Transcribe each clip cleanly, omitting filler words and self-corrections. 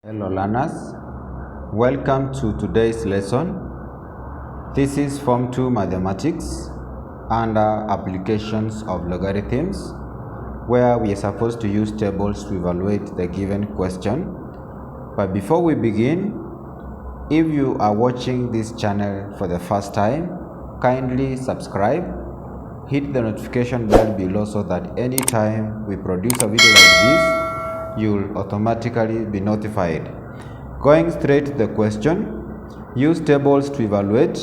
Hello learners, welcome to today's lesson. This is Form 2 Mathematics under Applications of Logarithms, where we are supposed to use tables to evaluate the given question. But before we begin, if you are watching this channel for the first time, kindly subscribe, hit the notification bell below so that anytime we produce a video like this, you'll automatically be notified. Going straight to the question, use tables to evaluate.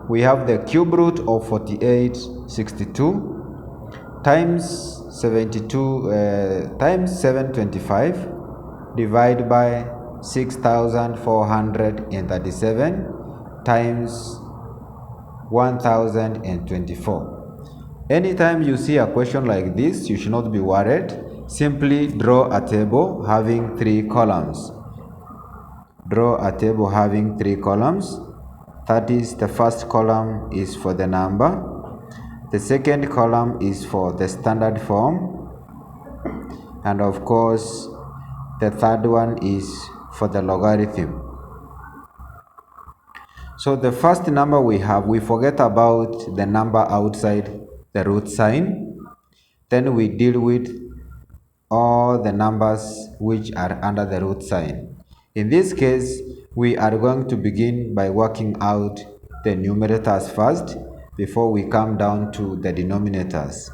We have the cube root of 4862 times 725 divided by 6437 times 1024. Anytime you see a question like this, you should not be worried. Simply draw a table having 3 columns. Draw a table having 3 columns. That is, the first column is for the number. The second column is for the standard form. And of course, the third one is for the logarithm. So the first number we have, we forget about the number outside the root sign. Then we deal with all the numbers which are under the root sign. In this case, we are going to begin by working out the numerators first before we come down to the denominators.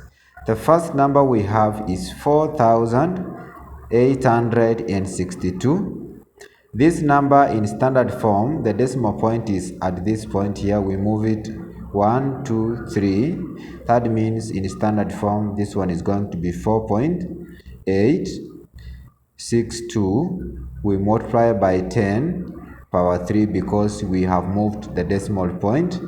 The first number we have is 4862. This number in standard form, the decimal point is at this point here. We move it 1, 2, 3. That means in standard form, this one is going to be 4.862. We multiply by 10 power 3 because we have moved the decimal point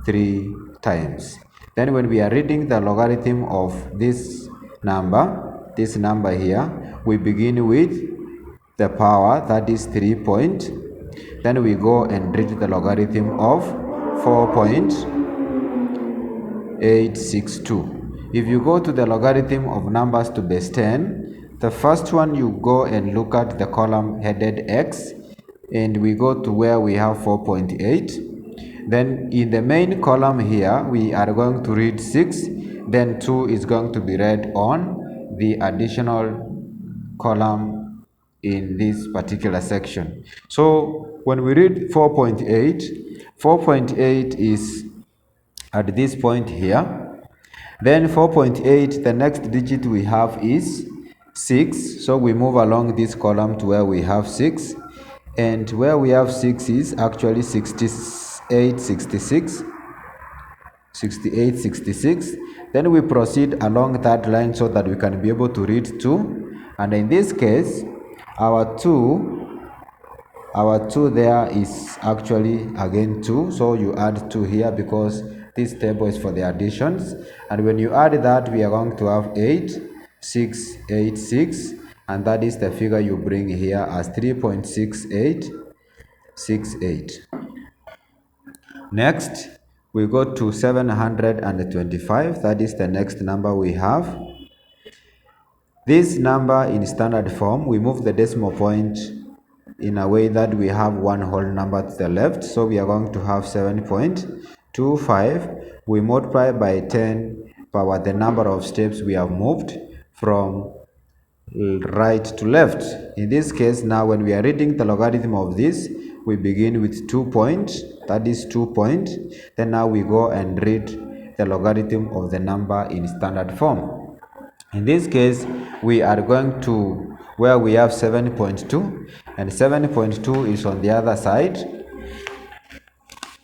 3 times. Then when we are reading the logarithm of this number here, we begin with the power, that is 3 point. Then we go and read the logarithm of 4.862. If you go to the logarithm of numbers to base 10, the first one you go and look at the column headed x, and we go to where we have 4.8. Then in the main column here, we are going to read 6, then 2 is going to be read on the additional column in this particular section. So when we read 4.8 is at this point here. Then 4.8, the next digit we have is 6. So we move along this column to where we have 6. And where we have 6 is actually 6866. Then we proceed along that line so that we can be able to read 2. And in this case, our 2 there is actually again 2. So you add 2 here because this table is for the additions. And when you add that, we are going to have 8686. And that is the figure you bring here as 3.6868. Next, we go to 725. That is the next number we have. This number in standard form, we move the decimal point in a way that we have one whole number to the left. So we are going to have 7.25. We multiply by 10 power the number of steps we have moved from right to left. In this case, now when we are reading the logarithm of this, we begin with 2 point. That is 2 point. Then now we go and read the logarithm of the number in standard form. In this case, we are going to where we have 7.2, and 7.2 is on the other side.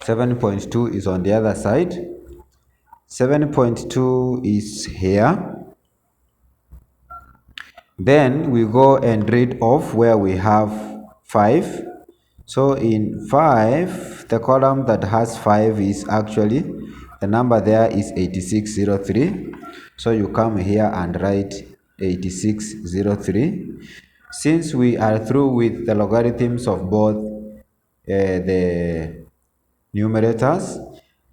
7.2 is on the other side. 7.2 is here. Then we go and read off where we have 5. So in 5, the column that has 5 is actually, the number there is 8603. So you come here and write 8603. Since we are through with the logarithms of both the numerators,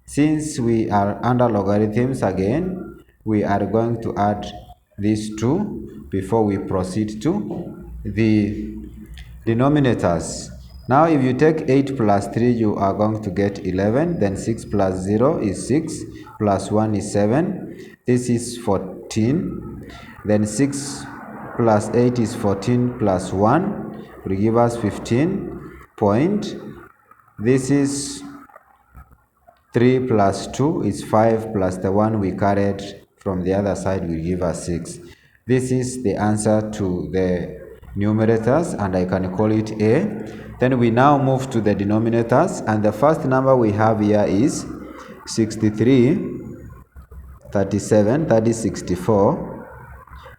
since we are under logarithms again, we are going to add these 2 before we proceed to the Denominators. Now if you take 8 plus 3, you are going to get 11. Then 6 plus 0 is 6, plus 1 is 7. This is 14. Then 6 plus 8 is 14 plus 1 will give us 15 point. This is 3 plus 2 is 5, plus the 1 we carried from the other side will give us 6. This is the answer to the numerators, and I can call it A. Then we now move to the denominators, and the first number we have here is 63, 37, that is 64,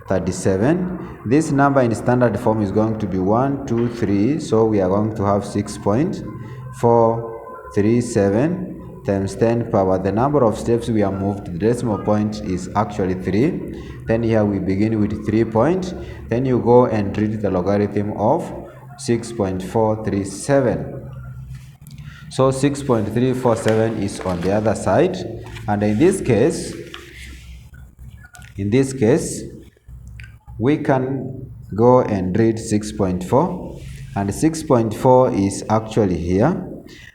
37. This number in standard form is going to be 1, 2, 3, so we are going to have 6.437 times 10 power. The number of steps we have moved, the decimal point is actually 3. Then here we begin with 3 point. Then you go and read the logarithm of 6.437. So 6.347 is on the other side, and in this case we can go and read 6.4, and 6.4 is actually here.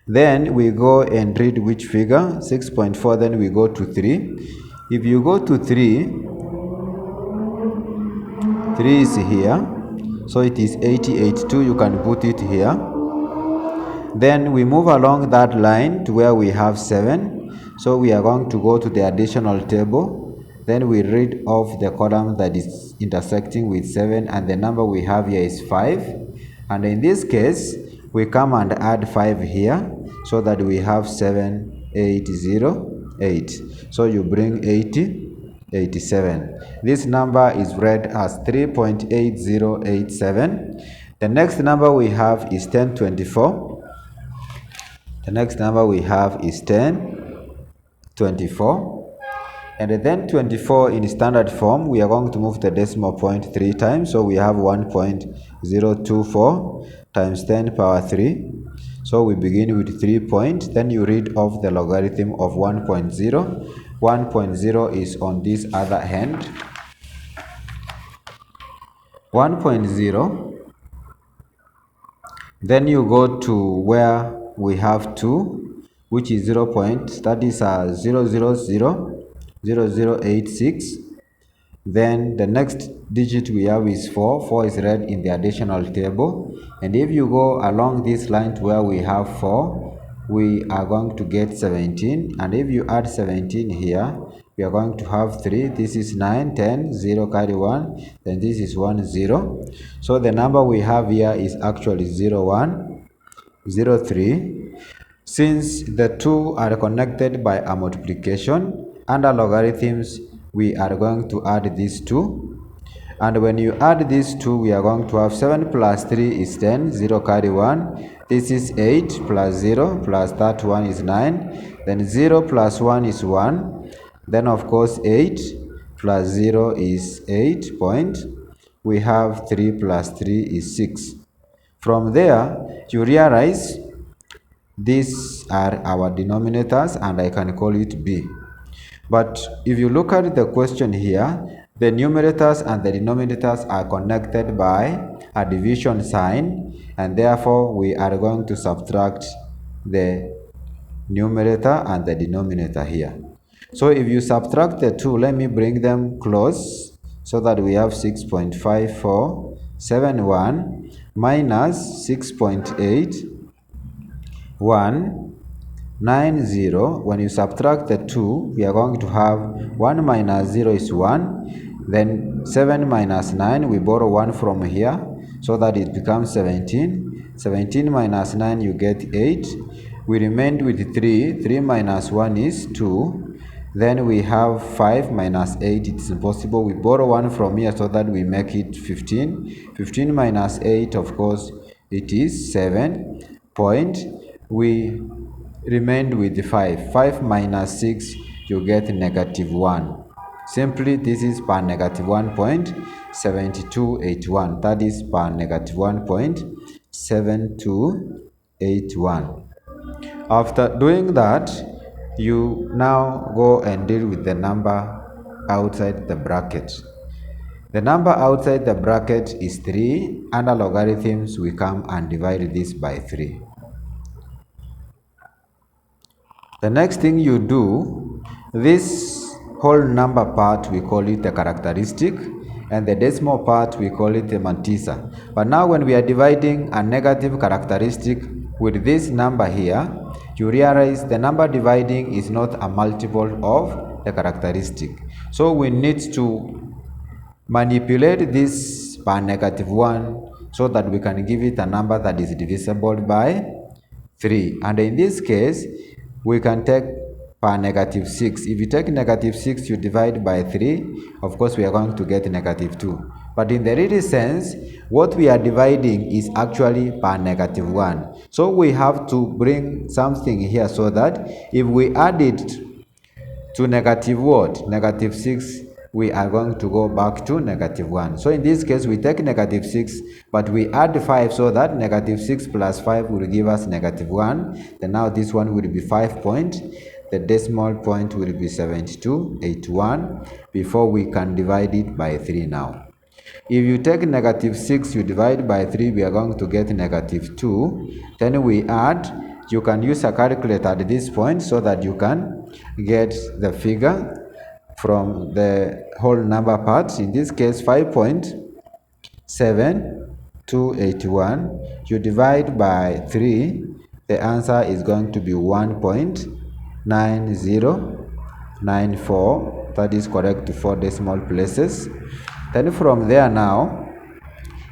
Then we go and read which figure? 6.4, then we go to 3. If you go to 3 is here, so it is 88.2, you can put it here. Then we move along that line to where we have 7, so we are going to go to the additional table. Then we read off the column that is intersecting with 7, and the number we have here is 5. And in this case, we come and add 5 here, so that we have 7808. So you bring 87. This number is read as 3.8087. The next number we have is 1024. The next number we have is 1024. And then 24 in standard form, we are going to move the decimal point 3 times. So we have 1.024 times 10 power 3. So we begin with 3 point. Then you read off the logarithm of 1.0. 1.0 is on this other hand. 1.0. Then you go to where we have 2, which is 0 point. That is 0.0086. Then the next digit we have is 4. 4 is read in the additional table. And if you go along this line to where we have 4, we are going to get 17. And if you add 17 here, we are going to have 3. This is 9, 10, 0, carry 1. Then this is 1, 0. So the number we have here is actually 0, 1, 0, 3. Since the two are connected by a multiplication, under logarithms, we are going to add these two. And when you add these two, we are going to have 7 plus 3 is 10, 0 carry 1. This is 8 plus 0 plus that 1 is 9. Then 0 plus 1 is 1. Then of course 8 plus 0 is 8 point. We have 3 plus 3 is 6. From there, you realize these are our denominators, and I can call it B. But if you look at the question here, the numerators and the denominators are connected by a division sign, and therefore we are going to subtract the numerator and the denominator here. So if you subtract the two, let me bring them close so that we have 6.5471 minus 6.8190. When you subtract the 2, we are going to have 1 minus 0 is 1. Then 7 minus 9, we borrow 1 from here, so that it becomes 17. 17 minus 9, you get 8. We remained with 3. 3 minus 1 is 2. Then we have 5 minus 8. It's impossible. We borrow 1 from here, so that we make it 15. 15 minus 8, of course, it is 7 point. We remained with 5. 5 minus 6, you get negative 1. Simply, this is per negative 1.7281. That is per negative 1.7281. After doing that, you now go and deal with the number outside the bracket. The number outside the bracket is 3. Under logarithms, we come and divide this by 3. The next thing you do, this whole number part, we call it a characteristic, and the decimal part, we call it a mantissa. But now when we are dividing a negative characteristic with this number here, you realize the number dividing is not a multiple of the characteristic. So we need to manipulate this by -1 so that we can give it a number that is divisible by 3. And in this case, we can take per -6. If you take -6, you divide by 3, of course we are going to get -2. But in the real sense, what we are dividing is actually per -1. So we have to bring something here so that if we add it to negative what? -6, we are going to go back to -1. So in this case, we take -6, but we add 5 so that -6 plus 5 will give us -1. Then now this one will be 5 point. The decimal point will be 7281 before we can divide it by 3 now. If you take -6, you divide by 3, we are going to get -2. Then we add, you can use a calculator at this point so that you can get the figure from the whole number parts. In this case, 5.7281. You divide by 3, the answer is going to be 1.9094. That is correct to 4 decimal places. Then from there now,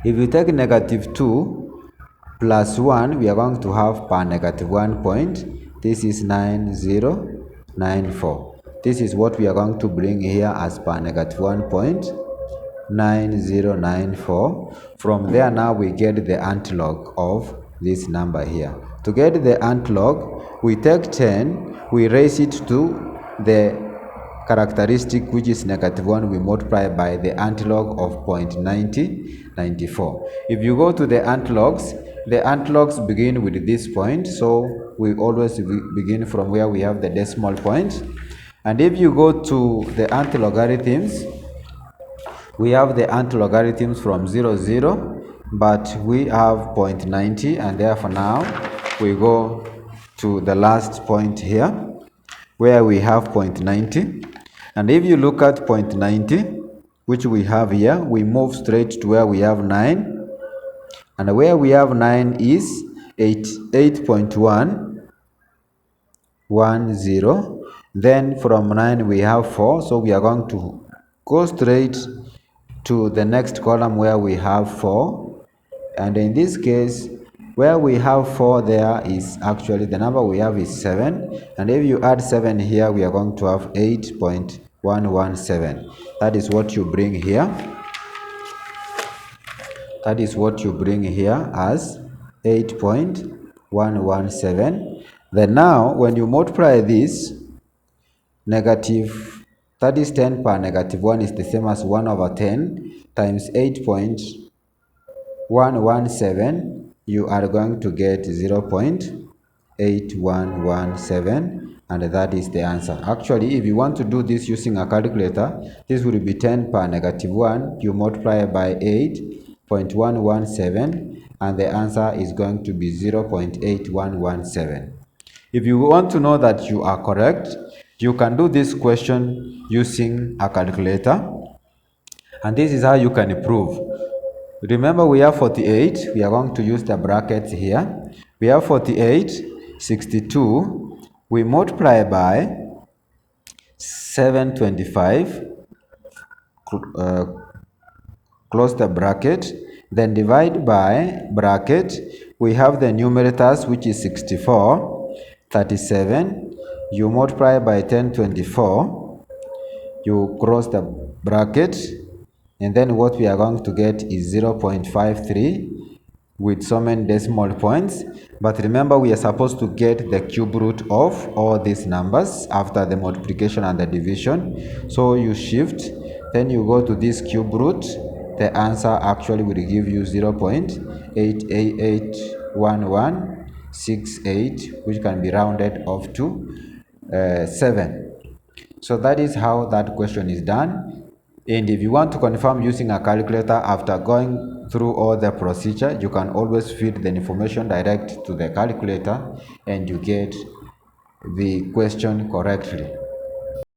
if you take -2 plus 1, we are going to have per -1 point. This is 9094. This is what we are going to bring here as per -1.9094. From there now we get the antilog of this number here. To get the antilog, we take 10, we raise it to the characteristic which is -1, we multiply by the antilog of 0.9094. If you go to the antilogs begin with this point, so we always begin from where we have the decimal point. And if you go to the anti-logarithms, we have the anti-logarithms from 0, 0, but we have 0.90, and therefore now we go to the last point here where we have 0.90. And if you look at 0.90, which we have here, we move straight to where we have 9. And where we have 9 is 8.110. Then from 9 we have 4. So we are going to go straight to the next column where we have 4. And in this case, where we have 4 there is actually the number we have is 7. And if you add 7 here, we are going to have 8.117. That is what you bring here. That is what you bring here as 8.117. Then now, when you multiply this, that is 10 per -1 is the same as 1 over 10 times 8.117. You are going to get 0.8117, and that is the answer. Actually, if you want to do this using a calculator, this will be 10 per -1. You multiply by 8.117, and the answer is going to be 0.8117. If you want to know that you are correct, you can do this question using a calculator, and this is how you can prove. Remember, we have 48. We are going to use the brackets here. We have 48, 62. We multiply by 725. Close the bracket. Then divide by bracket. We have the numerators, which is 64, 37. You multiply by 1024. You cross the bracket. And then what we are going to get is 0.53 with so many decimal points. But remember, we are supposed to get the cube root of all these numbers after the multiplication and the division. So you shift, then you go to this cube root. The answer actually will give you 0.8881168, which can be rounded off to 7. So that is how that question is done. And if you want to confirm using a calculator after going through all the procedure, you can always feed the information direct to the calculator and you get the question correctly.